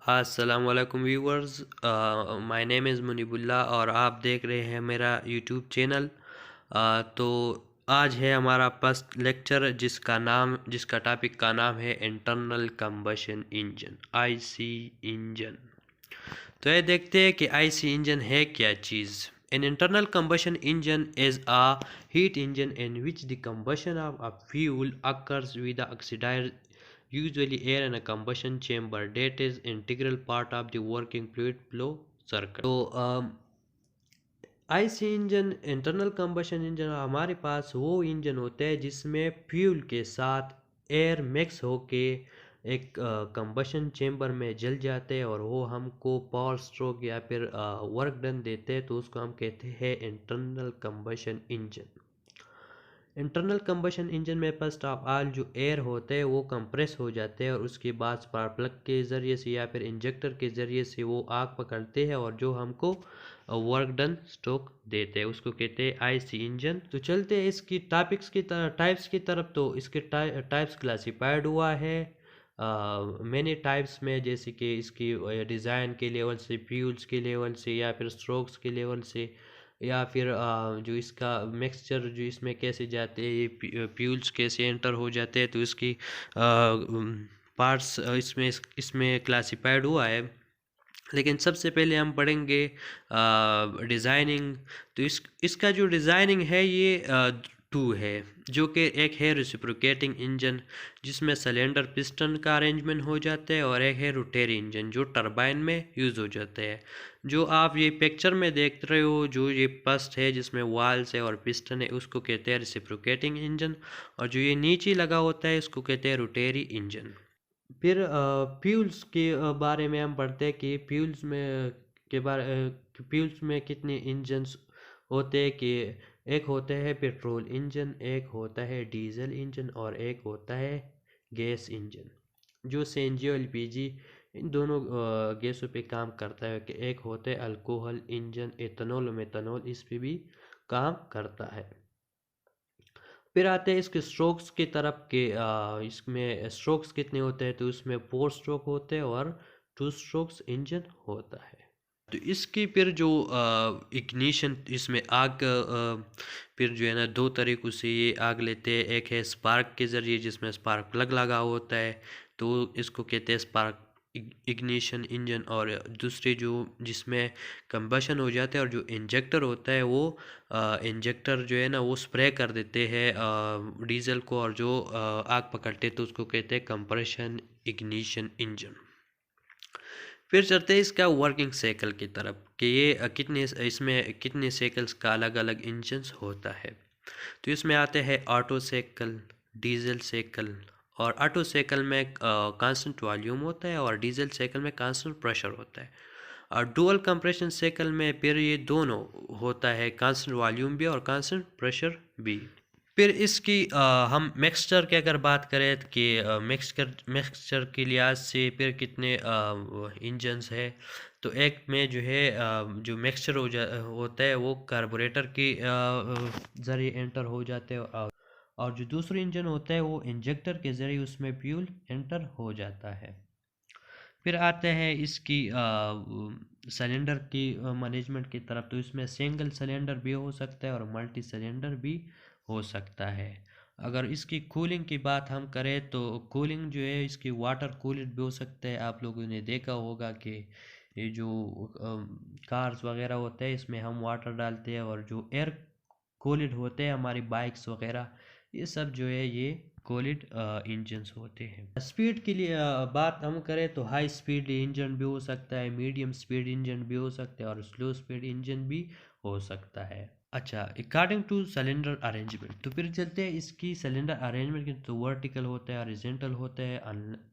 अस्सलाम वालेकुम viewers. My name is मुनीबुल्ला और आप देख रहे हैं मेरा यूट्यूब चैनल। तो आज है हमारा फर्स्ट लेक्चर जिसका टॉपिक का नाम है internal combustion engine, IC engine. तो ये देखते हैं कि आईसी इंजन है क्या चीज़। An internal combustion engine is a heat engine in which the combustion of a fuel occurs with the oxidizer, usually air, in a combustion chamber that is integral part of the working fluid flow circle. तो IC engine, internal combustion engine, हमारे पास वो engine होता है जिसमें fuel के साथ air mix होके एक कंबशन चेम्बर में जल जाते हैं और वो हमको पावर स्ट्रोक या फिर वर्क डन देते हैं, तो उसको हम कहते हैं internal combustion engine. Internal combustion engine में फर्स्ट ऑफ ऑल जो एयर होते हैं वो कंप्रेस हो जाते हैं और उसके बाद स्पार्क प्लग के ज़रिए से या फिर इंजेक्टर के ज़रिए से वो आग पकड़ते हैं और जो हमको वर्क डन स्ट्रोक देते हैं, उसको कहते हैं आईसी इंजन। तो चलते हैं इसकी टाइप्स की तरफ। तो इसके टाइप्स क्लासिफाइड हुआ है मैनी टाइप्स में, जैसे कि इसकी डिज़ाइन के लेवल से, फ्यूल्स के लेवल से, या फिर स्ट्रोक्स के लेवल से, या फिर जो इसका मिक्सचर जो इसमें कैसे जाते हैं, ये फ्यूल्स कैसे एंटर हो जाते हैं, तो इसकी पार्ट्स इसमें क्लासिफाइड हुआ है। लेकिन सबसे पहले हम पढ़ेंगे डिज़ाइनिंग। तो इसका जो डिज़ाइनिंग है ये टू है, जो कि एक है रेसिप्रोकेटिंग इंजन जिसमें सिलेंडर पिस्टन का अरेंजमेंट हो जाता है, और एक है रोटरी इंजन जो टरबाइन में यूज़ हो जाते हैं। जो आप ये पिक्चर में देख रहे हो, जो ये फर्स्ट है जिसमें वाल्स है और पिस्टन है, उसको कहते हैं रेसिप्रोकेटिंग इंजन, और जो ये नीचे लगा होता है उसको कहते हैं रोटरी इंजन। फिर फ्यूल्स के बारे में हम पढ़ते हैं कि फ्यूल्स में कितने इंजन्स होते हैं। कि एक होता है पेट्रोल इंजन, एक होता है डीजल इंजन, और एक होता है गैस इंजन जो सीएनजी और एलपीजी इन दोनों गैसों पे काम करता है। कि एक होता है अल्कोहल इंजन, एथनॉल और मेथनॉल इस पे भी काम करता है। फिर आते हैं इसके स्ट्रोक्स की तरफ के इसमें स्ट्रोक्स कितने होते हैं। तो इसमें 4 स्ट्रोक होते हैं और 2 स्ट्रोक्स इंजन होता है। तो इसकी फिर जो इग्निशन, इसमें आग फिर जो है ना, दो तरीक़ों से ये आग लेते हैं। एक है स्पार्क के ज़रिए जिसमें स्पार्क प्लग लगा होता है, तो इसको कहते हैं स्पार्क इग्निशन इंजन। और दूसरी जो जिसमें कंबशन हो जाता है, और जो इंजेक्टर होता है वो इंजेक्टर जो है ना वो स्प्रे कर देते हैं डीजल को, और जो आग पकड़ते तो उसको कहते हैं कंप्रेशन इग्निशन इंजन। फिर चलते हैं इसका वर्किंग साइकिल की तरफ कि ये इसमें कितने साइकिल्स का अलग अलग इंजन्स होता है। तो इसमें आते हैं ऑटो साइकिल, डीजल साइकिल। और ऑटो साइकिल में कांस्टेंट वॉल्यूम होता है और डीजल साइकिल में कांस्टेंट प्रेशर होता है। और डुअल कंप्रेशन साइकिल में फिर ये दोनों होता है, कांस्टेंट वॉल्यूम भी और कांस्टेंट प्रेशर भी। फिर इसकी हम मिक्सचर की अगर बात करें कि मिक्सचर के लिहाज से फिर कितने इंजन्स है। तो एक में जो है जो मिक्सचर होता है वो कार्बोरेटर के ज़रिए एंटर हो जाते हैं, और जो दूसरा इंजन होता है वो इंजेक्टर के ज़रिए उसमें फ्यूल एंटर हो जाता है। फिर आते हैं इसकी सिलेंडर की मैनेजमेंट की तरफ। तो इसमें सिंगल सिलेंडर भी हो सकता है और मल्टी सिलेंडर भी हो सकता है। अगर इसकी कूलिंग की बात हम करें तो कूलिंग जो है इसकी वाटर कूल्ड भी हो सकता है। आप लोगों ने देखा होगा कि ये जो कार्स वगैरह होते हैं इसमें हम वाटर डालते हैं, और जो एयर कूल्ड होते हैं हमारी बाइक्स वगैरह, ये सब जो है ये कूल्ड इंजन्स होते हैं। स्पीड के लिए बात हम करें तो हाई स्पीड इंजन भी हो सकता है, मीडियम स्पीड इंजन भी हो सकता है, और स्लो स्पीड इंजन भी हो सकता है। अच्छा, अकॉर्डिंग टू सिलेंडर अरेंजमेंट। तो फिर चलते हैं इसकी सिलेंडर अरेंजमेंट की। तो वर्टिकल होता है, हॉरिजॉन्टल होता है,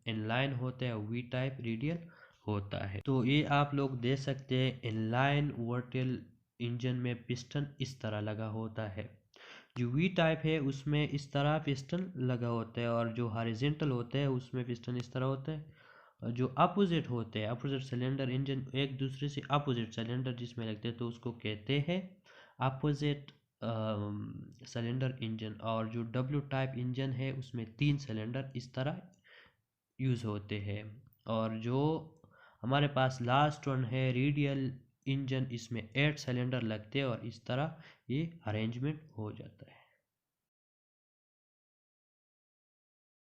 इनलाइन होता है, वी टाइप, रेडियल होता है। तो ये आप लोग देख सकते हैं इनलाइन वर्टिकल इंजन में पिस्टन इस तरह लगा होता है। जो वी टाइप है उसमें इस तरह पिस्टन लगा होता है, और जो हॉरिजॉन्टल होता है उसमें पिस्टन इस तरह होता है। और जो अपोजिट होते हैं, अपोजिट सिलेंडर इंजन एक दूसरे से अपोजिट सिलेंडर जिसमें लगते हैं, तो उसको कहते हैं अपोजिट सिलेंडर इंजन। और जो डब्ल्यू टाइप इंजन है उसमें 3 सिलेंडर इस तरह यूज़ होते हैं। और जो हमारे पास लास्ट वन है रेडियल इंजन, इसमें 8 सिलेंडर लगते हैं और इस तरह ये अरेंजमेंट हो जाता है।